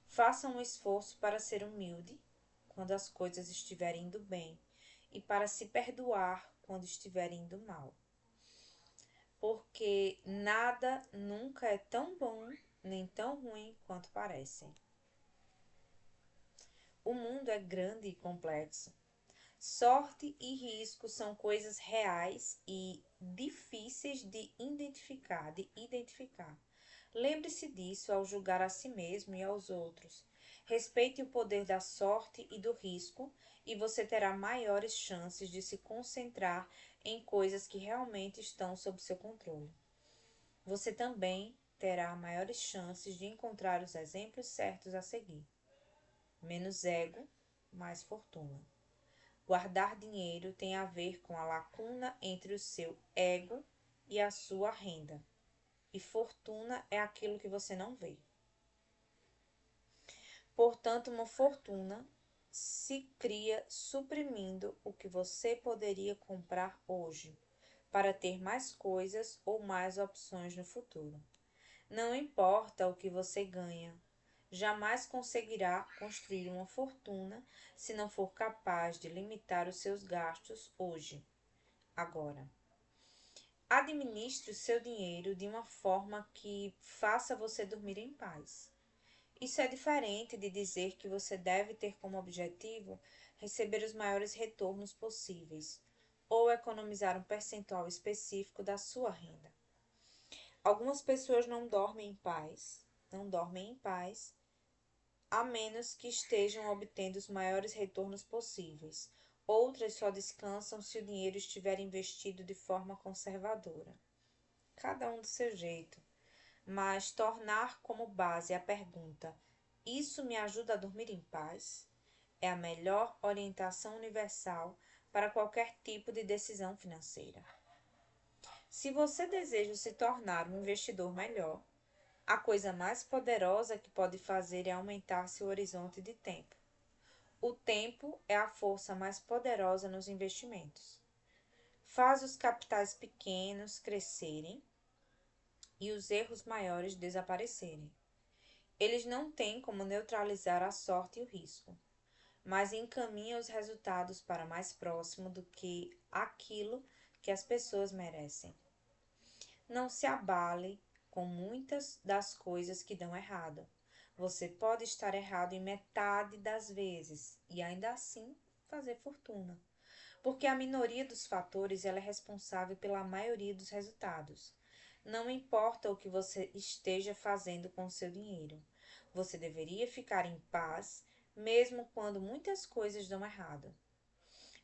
S1: Faça um esforço para ser humilde quando as coisas estiverem indo bem e para se perdoar quando estiverem indo mal. Porque nada nunca é tão bom nem tão ruim quanto parece. O mundo é grande e complexo. Sorte e risco são coisas reais e difíceis de identificar. Lembre-se disso ao julgar a si mesmo e aos outros. Respeite o poder da sorte e do risco e você terá maiores chances de se concentrar em coisas que realmente estão sob seu controle. Você também terá maiores chances de encontrar os exemplos certos a seguir. Menos ego, mais fortuna. Guardar dinheiro tem a ver com a lacuna entre o seu ego e a sua renda. E fortuna é aquilo que você não vê. Portanto, uma fortuna se cria suprimindo o que você poderia comprar hoje, para ter mais coisas ou mais opções no futuro. Não importa o que você ganha, jamais conseguirá construir uma fortuna se não for capaz de limitar os seus gastos hoje, agora. Administre o seu dinheiro de uma forma que faça você dormir em paz. Isso é diferente de dizer que você deve ter como objetivo receber os maiores retornos possíveis. ou economizar um percentual específico da sua renda. Algumas pessoas não dormem em paz, a menos que estejam obtendo os maiores retornos possíveis. Outras só descansam se o dinheiro estiver investido de forma conservadora. Cada um do seu jeito. Mas tornar como base a pergunta: isso me ajuda a dormir em paz? É a melhor orientação universal para qualquer tipo de decisão financeira. Se você deseja se tornar um investidor melhor, a coisa mais poderosa que pode fazer é aumentar seu horizonte de tempo. O tempo é a força mais poderosa nos investimentos. Faz os capitais pequenos crescerem e os erros maiores desaparecerem. Eles não têm como neutralizar a sorte e o risco, mas encaminham os resultados para mais próximo do que aquilo que as pessoas merecem. Não se abale com muitas das coisas que dão errado. Você pode estar errado em metade das vezes e ainda assim fazer fortuna, porque a minoria dos fatores ela é responsável pela maioria dos resultados. Não importa o que você esteja fazendo com o seu dinheiro, você deveria ficar em paz mesmo quando muitas coisas dão errado.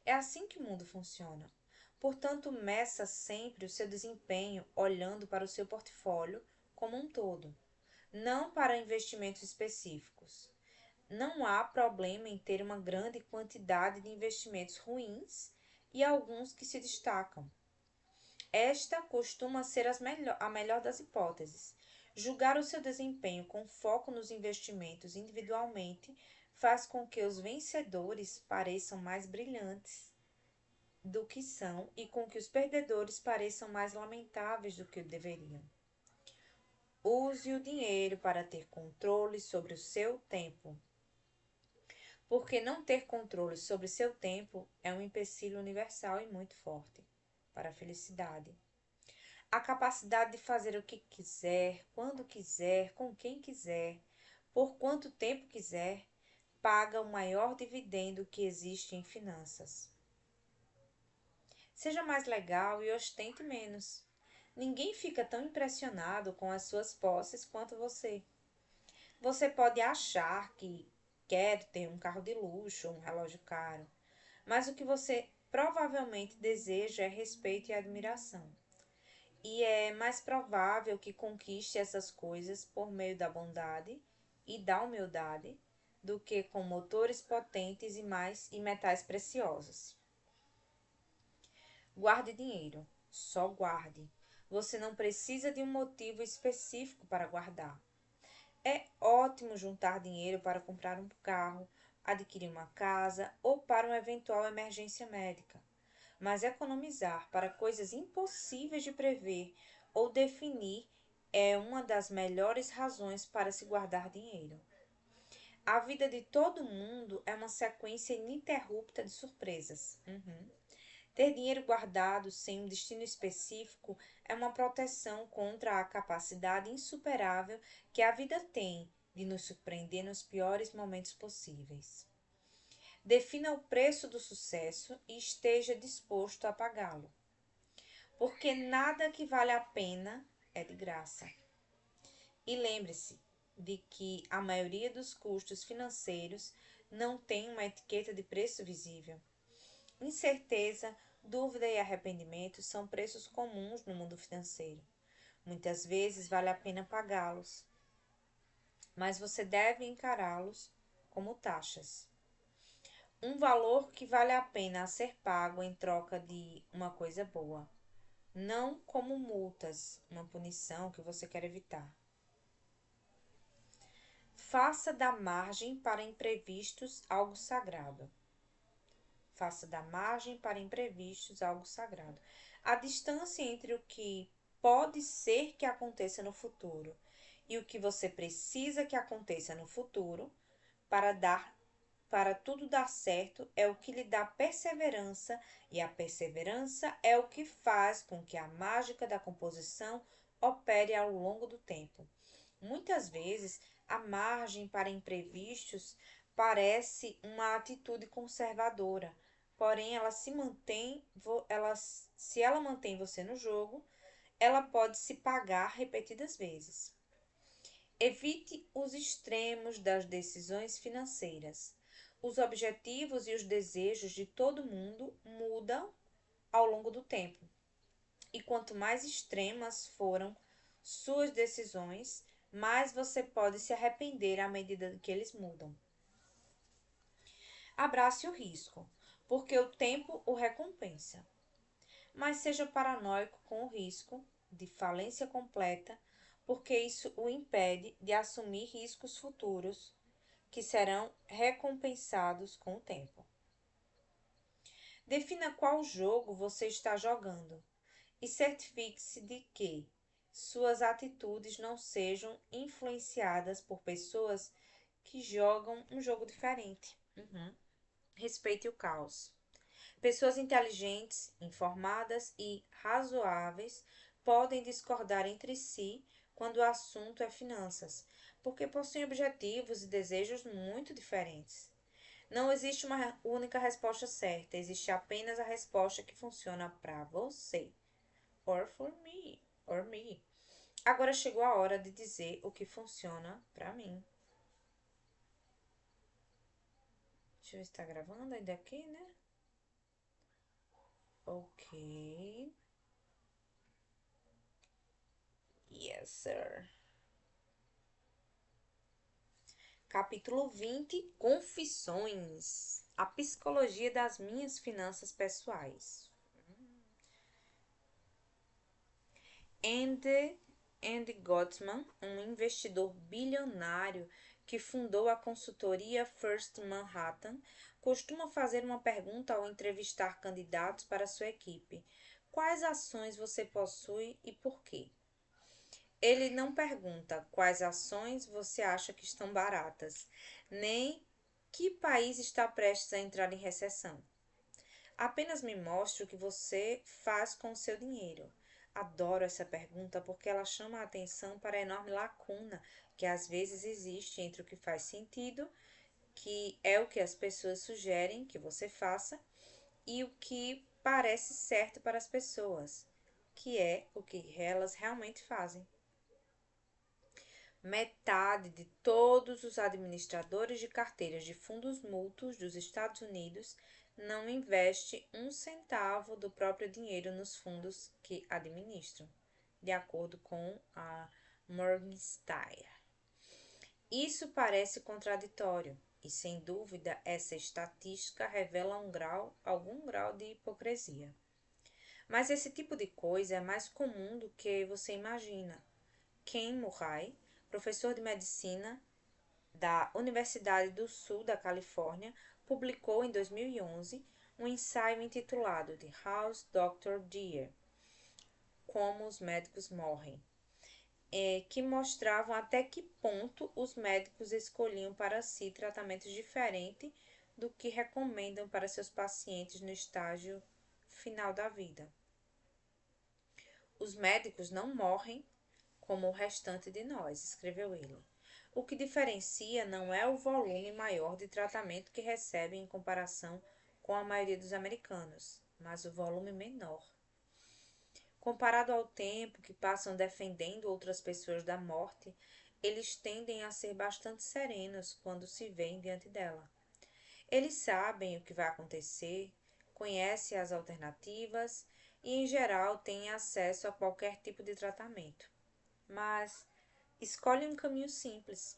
S1: É assim que o mundo funciona. Portanto, meça sempre o seu desempenho olhando para o seu portfólio como um todo, não para investimentos específicos. Não há problema em ter uma grande quantidade de investimentos ruins e alguns que se destacam. Esta costuma ser a melhor das hipóteses. Julgar o seu desempenho com foco nos investimentos individualmente faz com que os vencedores pareçam mais brilhantes do que são e com que os perdedores pareçam mais lamentáveis do que deveriam. Use o dinheiro para ter controle sobre o seu tempo, porque não ter controle sobre seu tempo é um empecilho universal e muito forte para a felicidade. A capacidade de fazer o que quiser, quando quiser, com quem quiser, por quanto tempo quiser, paga o maior dividendo que existe em finanças. Seja mais legal e ostente menos. Ninguém fica tão impressionado com as suas posses quanto você. Você pode achar que quer ter um carro de luxo ou um relógio caro, mas o que você provavelmente deseja é respeito e admiração. E é mais provável que conquiste essas coisas por meio da bondade e da humildade do que com motores potentes e metais preciosos. Guarde dinheiro, só guarde. Você não precisa de um motivo específico para guardar. É ótimo juntar dinheiro para comprar um carro, adquirir uma casa ou para uma eventual emergência médica. Mas economizar para coisas impossíveis de prever ou definir é uma das melhores razões para se guardar dinheiro. A vida de todo mundo é uma sequência ininterrupta de surpresas. Ter dinheiro guardado sem um destino específico é uma proteção contra a capacidade insuperável que a vida tem de nos surpreender nos piores momentos possíveis. Defina o preço do sucesso e esteja disposto a pagá-lo, porque nada que vale a pena é de graça. E lembre-se de que a maioria dos custos financeiros não tem uma etiqueta de preço visível. Incerteza, dúvida e arrependimento são preços comuns no mundo financeiro. Muitas vezes vale a pena pagá-los, mas você deve encará-los como taxas. Um valor que vale a pena a ser pago em troca de uma coisa boa, não como multas, uma punição que você quer evitar. Faça da margem para imprevistos algo sagrado. Faça da margem para imprevistos algo sagrado. A distância entre o que pode ser que aconteça no futuro e o que você precisa que aconteça no futuro para tudo dar certo é o que lhe dá perseverança, e a perseverança é o que faz com que a mágica da composição opere ao longo do tempo. Muitas vezes, a margem para imprevistos parece uma atitude conservadora, porém se ela mantém você no jogo, ela pode se pagar repetidas vezes. Evite os extremos das decisões financeiras. Os objetivos e os desejos de todo mundo mudam ao longo do tempo. E quanto mais extremas foram suas decisões, mais você pode se arrepender à medida que eles mudam. Abrace o risco, porque o tempo o recompensa. Mas seja paranoico com o risco de falência completa, porque isso o impede de assumir riscos futuros que serão recompensados com o tempo. Defina qual jogo você está jogando e certifique-se de que suas atitudes não sejam influenciadas por pessoas que jogam um jogo diferente. Respeite o caos. Pessoas inteligentes, informadas e razoáveis podem discordar entre si quando o assunto é finanças, porque possuem objetivos e desejos muito diferentes. Não existe uma única resposta certa, existe apenas a resposta que funciona para você. Or for me, or me. Agora chegou a hora de dizer o que funciona para mim. Deixa eu ver se tá gravando ainda aqui, né? Ok. Yes, sir. Capítulo 20, Confissões. A psicologia das minhas finanças pessoais. Andy Gottman, um investidor bilionário que fundou a consultoria First Manhattan, costuma fazer uma pergunta ao entrevistar candidatos para sua equipe: quais ações você possui e por quê? Ele não pergunta quais ações você acha que estão baratas, nem que país está prestes a entrar em recessão. Apenas me mostre o que você faz com o seu dinheiro. Adoro essa pergunta porque ela chama a atenção para a enorme lacuna que às vezes existe entre o que faz sentido, que é o que as pessoas sugerem que você faça, e o que parece certo para as pessoas, que é o que elas realmente fazem. Metade de todos os administradores de carteiras de fundos mútuos dos Estados Unidos não investe um centavo do próprio dinheiro nos fundos que administram, de acordo com a Morningstar. Isso parece contraditório e, sem dúvida, essa estatística revela algum grau de hipocrisia. Mas esse tipo de coisa é mais comum do que você imagina. Ken Murray, professor de medicina da Universidade do Sul da Califórnia, publicou em 2011 um ensaio intitulado The House Doctor Dear, Como os Médicos Morrem, que mostravam até que ponto os médicos escolhiam para si tratamentos diferentes do que recomendam para seus pacientes no estágio final da vida. Os médicos não morrem como o restante de nós, escreveu ele. O que diferencia não é o volume maior de tratamento que recebem em comparação com a maioria dos americanos, mas o volume menor. Comparado ao tempo que passam defendendo outras pessoas da morte, eles tendem a ser bastante serenos quando se veem diante dela. Eles sabem o que vai acontecer, conhecem as alternativas e, em geral, têm acesso a qualquer tipo de tratamento. Mas escolhe um caminho simples.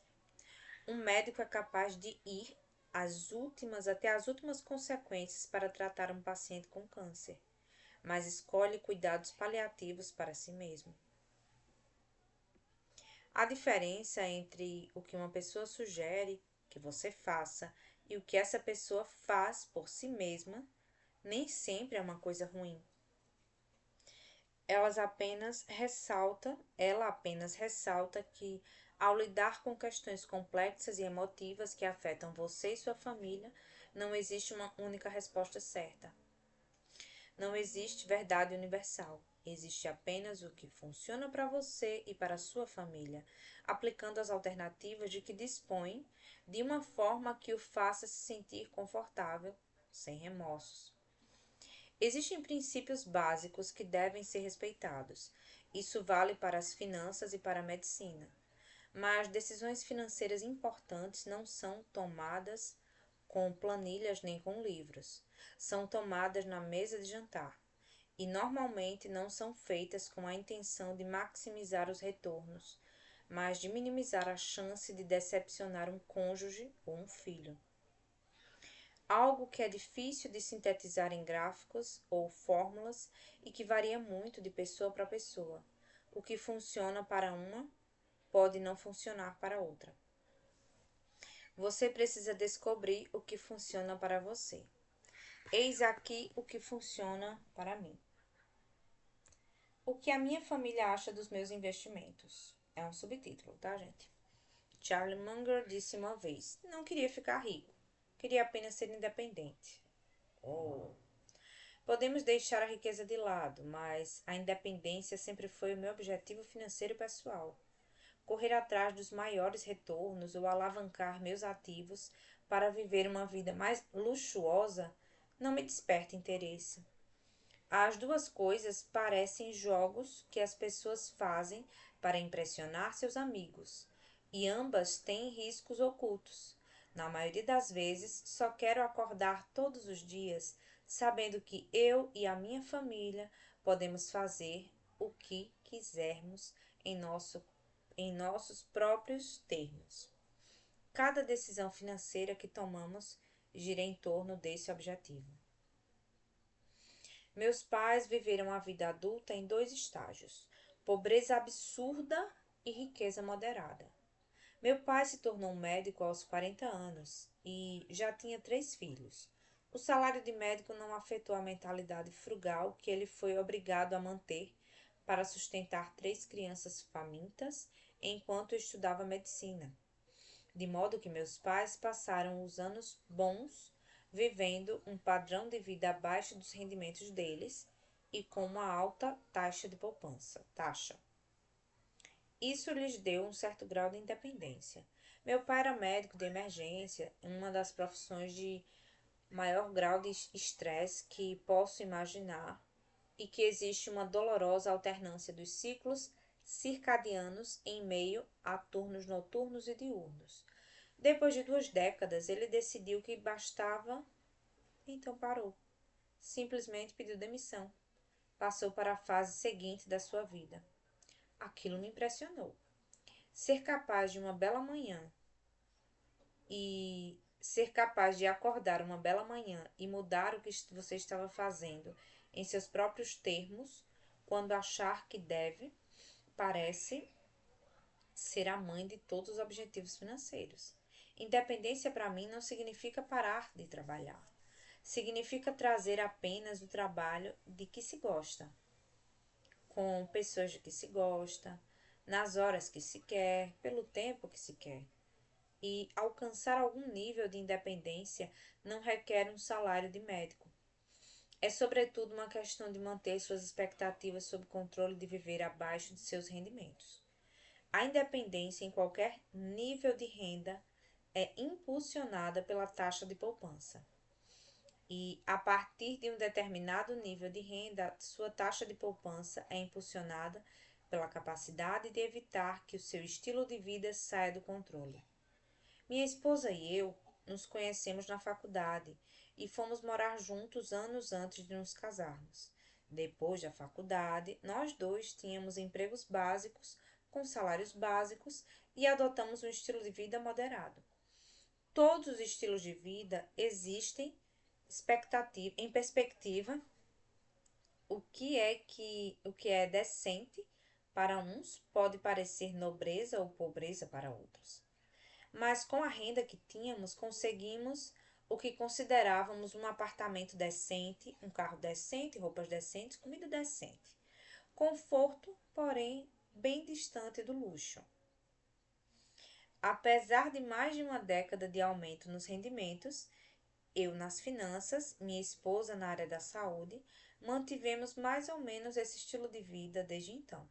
S1: Um médico é capaz de ir até as últimas consequências para tratar um paciente com câncer, mas escolhe cuidados paliativos para si mesmo. A diferença entre o que uma pessoa sugere que você faça e o que essa pessoa faz por si mesma nem sempre é uma coisa ruim. Ela apenas ressalta que, ao lidar com questões complexas e emotivas que afetam você e sua família, não existe uma única resposta certa. Não existe verdade universal. Existe apenas o que funciona para você e para a sua família, aplicando as alternativas de que dispõe de uma forma que o faça se sentir confortável sem remorsos. Existem princípios básicos que devem ser respeitados. Isso vale para as finanças e para a medicina. Mas decisões financeiras importantes não são tomadas com planilhas nem com livros. São tomadas na mesa de jantar e normalmente não são feitas com a intenção de maximizar os retornos, mas de minimizar a chance de decepcionar um cônjuge ou um filho. Algo que é difícil de sintetizar em gráficos ou fórmulas e que varia muito de pessoa para pessoa. O que funciona para uma pode não funcionar para outra. Você precisa descobrir o que funciona para você. Eis aqui o que funciona para mim. O que a minha família acha dos meus investimentos? É um subtítulo, tá, gente? Charlie Munger disse uma vez: não queria ficar rico, queria apenas ser independente. Oh. Podemos deixar a riqueza de lado, mas a independência sempre foi o meu objetivo financeiro pessoal. Correr atrás dos maiores retornos ou alavancar meus ativos para viver uma vida mais luxuosa não me desperta interesse. As duas coisas parecem jogos que as pessoas fazem para impressionar seus amigos, e ambas têm riscos ocultos. Na maioria das vezes, só quero acordar todos os dias sabendo que eu e a minha família podemos fazer o que quisermos em nossos próprios termos. Cada decisão financeira que tomamos gira em torno desse objetivo. Meus pais viveram a vida adulta em dois estágios: pobreza absurda e riqueza moderada. Meu pai se tornou médico aos 40 anos e já tinha 3 filhos. O salário de médico não afetou a mentalidade frugal que ele foi obrigado a manter para sustentar 3 crianças famintas enquanto estudava medicina. De modo que meus pais passaram os anos bons vivendo um padrão de vida abaixo dos rendimentos deles e com uma alta taxa de poupança. Isso lhes deu um certo grau de independência. Meu pai era médico de emergência, uma das profissões de maior grau de estresse que posso imaginar, e que existe uma dolorosa alternância dos ciclos circadianos em meio a turnos noturnos e diurnos. Depois de 2 décadas, ele decidiu que bastava, então parou. Simplesmente pediu demissão. Passou para a fase seguinte da sua vida. Aquilo me impressionou. Ser capaz de uma bela manhã e ser capaz de acordar uma bela manhã e mudar o que você estava fazendo em seus próprios termos, quando achar que deve, parece ser a mãe de todos os objetivos financeiros. Independência para mim não significa parar de trabalhar. Significa trazer apenas o trabalho de que se gosta, com pessoas de que se gosta, nas horas que se quer, pelo tempo que se quer. E alcançar algum nível de independência não requer um salário de médico. É sobretudo uma questão de manter suas expectativas sob controle e de viver abaixo de seus rendimentos. A independência em qualquer nível de renda é impulsionada pela taxa de poupança. E, a partir de um determinado nível de renda, sua taxa de poupança é impulsionada pela capacidade de evitar que o seu estilo de vida saia do controle. Minha esposa e eu nos conhecemos na faculdade e fomos morar juntos anos antes de nos casarmos. Depois da faculdade, nós dois tínhamos empregos básicos, com salários básicos, e adotamos um estilo de vida moderado. Todos os estilos de vida existem em perspectiva. O que é decente para uns pode parecer nobreza ou pobreza para outros. Mas com a renda que tínhamos, conseguimos o que considerávamos um apartamento decente, um carro decente, roupas decentes, comida decente. Conforto, porém, bem distante do luxo. Apesar de mais de uma década de aumento nos rendimentos, eu nas finanças, minha esposa na área da saúde, mantivemos mais ou menos esse estilo de vida desde então.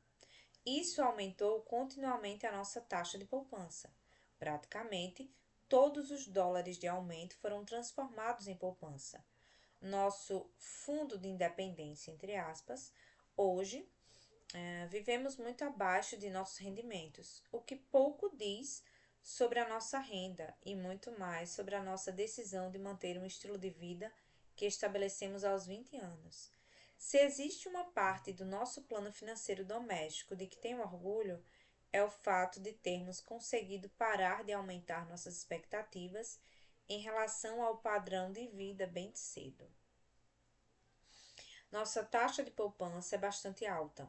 S1: Isso aumentou continuamente a nossa taxa de poupança. Praticamente todos os dólares de aumento foram transformados em poupança. Nosso fundo de independência, entre aspas, hoje vivemos muito abaixo de nossos rendimentos, o que pouco diz sobre a nossa renda e muito mais sobre a nossa decisão de manter um estilo de vida que estabelecemos aos 20 anos. Se existe uma parte do nosso plano financeiro doméstico de que tenho orgulho, é o fato de termos conseguido parar de aumentar nossas expectativas em relação ao padrão de vida bem cedo. Nossa taxa de poupança é bastante alta,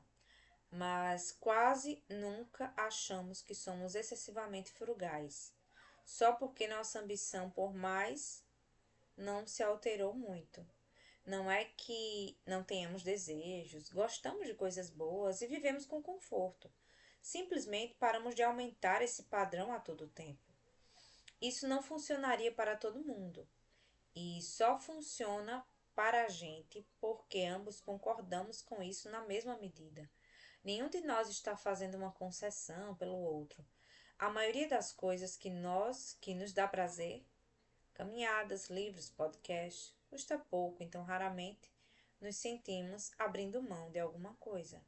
S1: mas quase nunca achamos que somos excessivamente frugais, só porque nossa ambição por mais não se alterou muito. Não é que não tenhamos desejos, gostamos de coisas boas e vivemos com conforto. Simplesmente paramos de aumentar esse padrão a todo tempo. Isso não funcionaria para todo mundo e só funciona para a gente porque ambos concordamos com isso na mesma medida. Nenhum de nós está fazendo uma concessão pelo outro. A maioria das coisas que nos dá prazer, caminhadas, livros, podcasts, custa pouco, então raramente nos sentimos abrindo mão de alguma coisa.